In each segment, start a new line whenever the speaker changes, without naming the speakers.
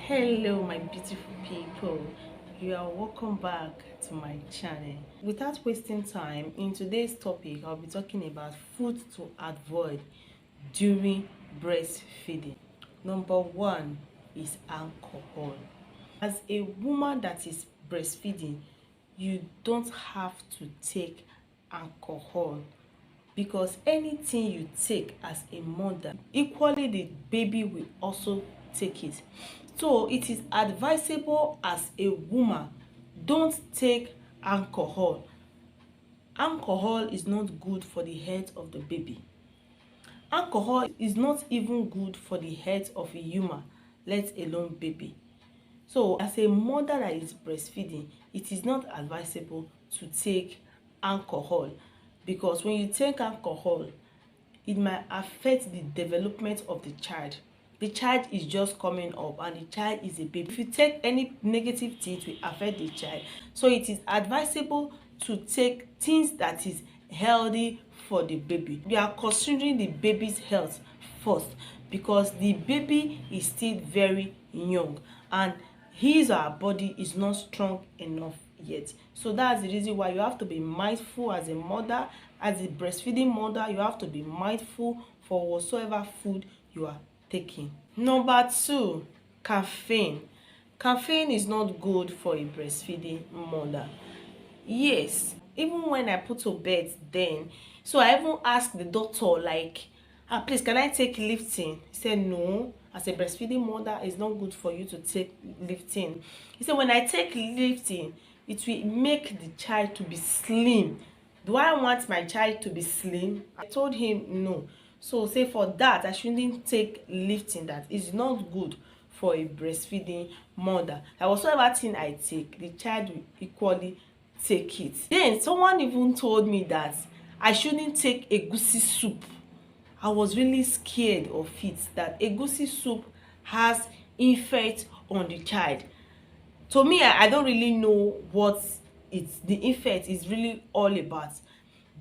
Hello my beautiful people, you are welcome back to my channel. Without wasting time, in today's topic I'll be talking about food to avoid during breastfeeding. Number one is alcohol. As a woman that is breastfeeding, you don't have to take alcohol, because anything you take as a mother, equally the baby will also take it. So it is advisable as a woman, don't take alcohol. Alcohol is not good for the health of the baby. Alcohol is not even good for the health of a human, let alone baby. So as a mother that is breastfeeding, it is not advisable to take alcohol, because when you take alcohol, it might affect the development of the child. The child is just coming up and the child is a baby. If you take any negative thing, it will affect the child. So it is advisable to take things that is healthy for the baby. We are considering the baby's health first, because the baby is still very young and his or her body is not strong enough yet. So that's the reason why you have to be mindful as a mother, as a breastfeeding mother. You have to be mindful for whatsoever food you are taking. Number two, caffeine. Caffeine is not good for a breastfeeding mother. Yes, even when I put to bed then, so I even asked the doctor, like, please, can I take lifting? He said no, as a breastfeeding mother, it's not good for you to take lifting. He said when I take lifting, it will make the child to be slim. Do I want my child to be slim? I told him no. So say for that, I shouldn't take lifting. That is not good for a breastfeeding mother. That whatsoever thing I take, the child will equally take it. Then someone even told me that I shouldn't take egusi soup. I was really scared of it, that egusi soup has effect on the child. To me, I don't really know what the effect is really all about,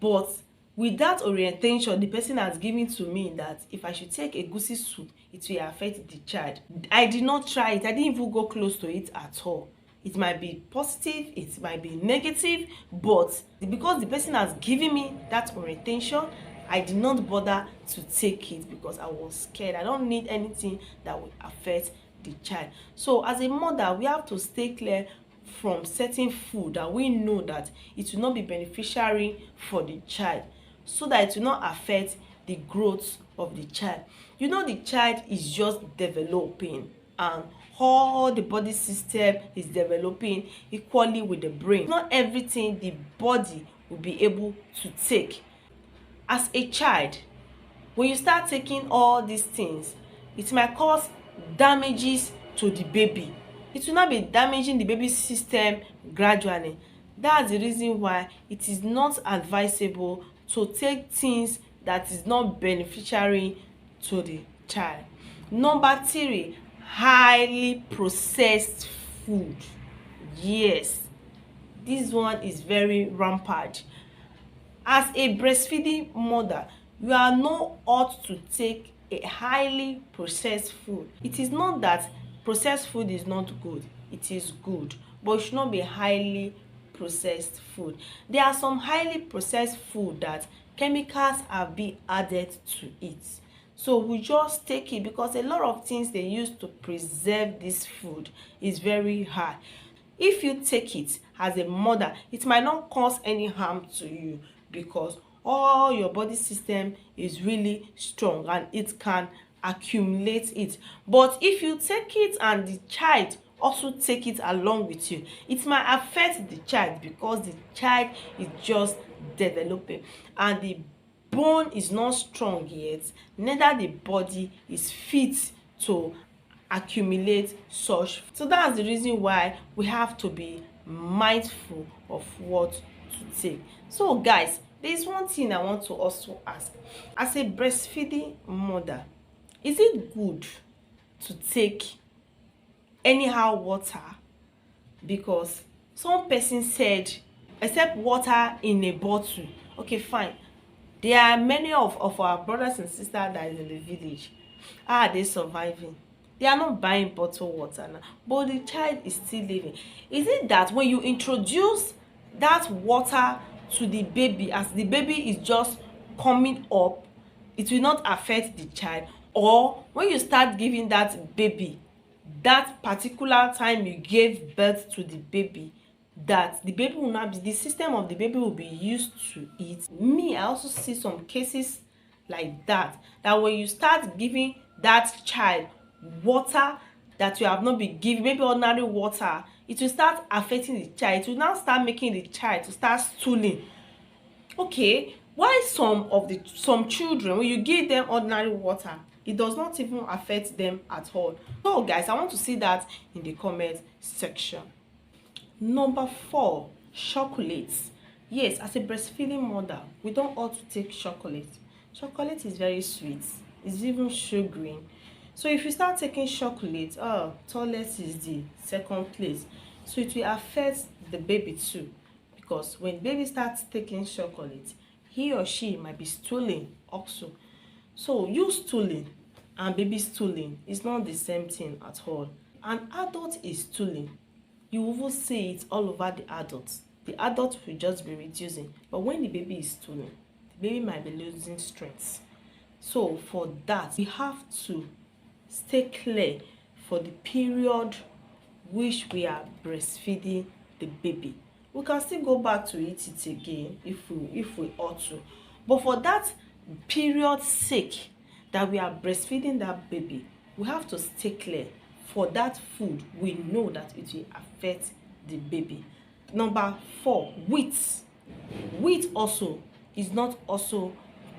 but with that orientation the person has given to me, that if I should take egusi soup, it will affect the child. I did not try it. I didn't even go close to it at all. It might be positive, it might be negative, but because the person has given me that orientation, I did not bother to take it because I was scared. I don't need anything that will affect the child. So as a mother, we have to stay clear from certain food that we know that it will not be beneficial for the child, so that it will not affect the growth of the child. You know, the child is just developing and all the body system is developing equally with the brain. Not everything the body will be able to take. As a child, when you start taking all these things, it might cause damages to the baby. It will not be damaging the baby's system gradually. That's the reason why it is not advisable to take things that is not beneficial to the child. Number three, highly processed food. Yes, this one is very rampant. As a breastfeeding mother, you are not ought to take a highly processed food. It is not that processed food is not good. It is good, but it should not be highly processed food. There are some highly processed food that chemicals have been added to it. So we just take it because a lot of things they use to preserve this food is very high. If you take it as a mother, it might not cause any harm to you, because all your body system is really strong and it can accumulate it. But if you take it and the child also take it along with you, it might affect the child, because the child is just developing and the bone is not strong yet, neither the body is fit to accumulate such. So that's the reason why we have to be mindful of what to take. So guys, there is one thing I want to also ask. As a breastfeeding mother, is it good to take anyhow water? Because some person said except water in a bottle. Okay, fine. There are many of our brothers and sisters that is in the village. How are they surviving? They are not buying bottled water now, but the child is still living. Is it that when you introduce that water to the baby, as the baby is just coming up, it will not affect the child? Or when you start giving that baby, that particular time you gave birth to the baby, that the baby will not be, the system of the baby will be used to it? Me, I also see some cases like that, that when you start giving that child water that you have not been giving, maybe ordinary water, it will start affecting the child. It will now start making the child to start stooling. Okay, why some children, when you give them ordinary water, it does not even affect them at all? So guys, I want to see that in the comment section. Number 4, chocolates. Yes, as a breastfeeding mother, we don't ought to take chocolate. Chocolate is very sweet. It's even sugary. So if you start taking chocolate, toilet is the second place. So it will affect the baby too. Because when baby starts taking chocolate, he or she might be stooling also. So you stooling and baby stooling is not the same thing at all. An adult is stooling, you will see it all over the adults. The adult will just be reducing, but when the baby is stooling, the baby might be losing strength. So for that, we have to stay clear for the period which we are breastfeeding the baby. We can still go back to eat it again if we ought to, but for that period sake that we are breastfeeding that baby, we have to stay clear for that food. We know that it will affect the baby. Number 4, wheat. Wheat also is not also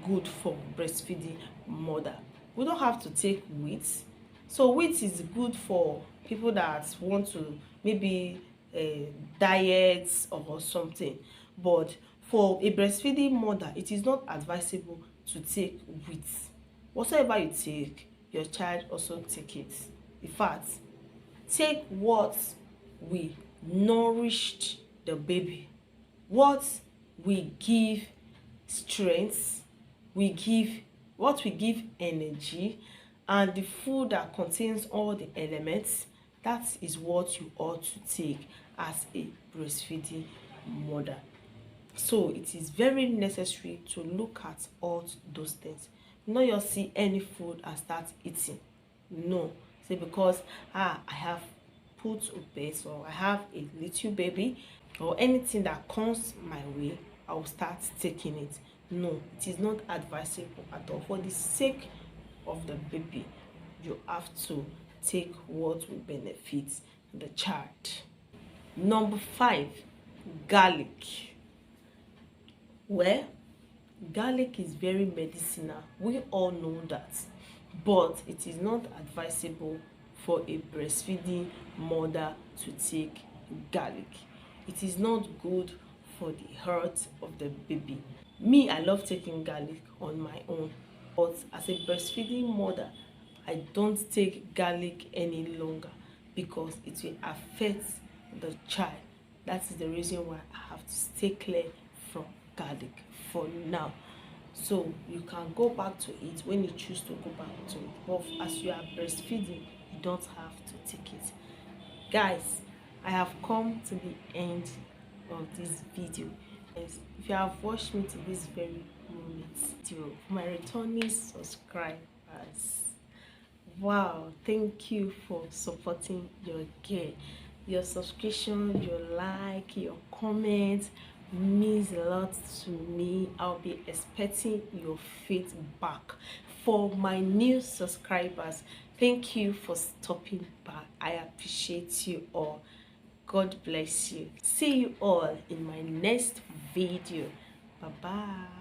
good for breastfeeding mother. We don't have to take wheat. So wheat is good for people that want to maybe diet or something, but for a breastfeeding mother, it is not advisable to take wheat. Whatever you take, your child also take it. In fact, take what we nourished the baby, what we give strength, what we give energy, and the food that contains all the elements. That is what you ought to take as a breastfeeding mother. So it is very necessary to look at all those things. Not just see any food and start eating. No, say because I have put a base, or I have a little baby, or anything that comes my way, I will start taking it. No, it is not advisable at all. For the sake of the baby, you have to take what will benefit the child. Number 5, garlic. Well, garlic is very medicinal. We all know that, but it is not advisable for a breastfeeding mother to take garlic. It is not good for the health of the baby. Me, I love taking garlic on my own, but as a breastfeeding mother, I don't take garlic any longer because it will affect the child. That is the reason why I have to stay clear from garlic for now. So you can go back to it when you choose to go back to it, but as you are breastfeeding, you don't have to take it. Guys, I have come to the end of this video. If you have watched me to this very moment, for my returning subscribers, wow, thank you for supporting your girl. Your subscription, your like, your comment means a lot to me. I'll be expecting your feedback. For my new subscribers, thank you for stopping by. I appreciate you all. God bless you. See you all in my next video. Bye bye.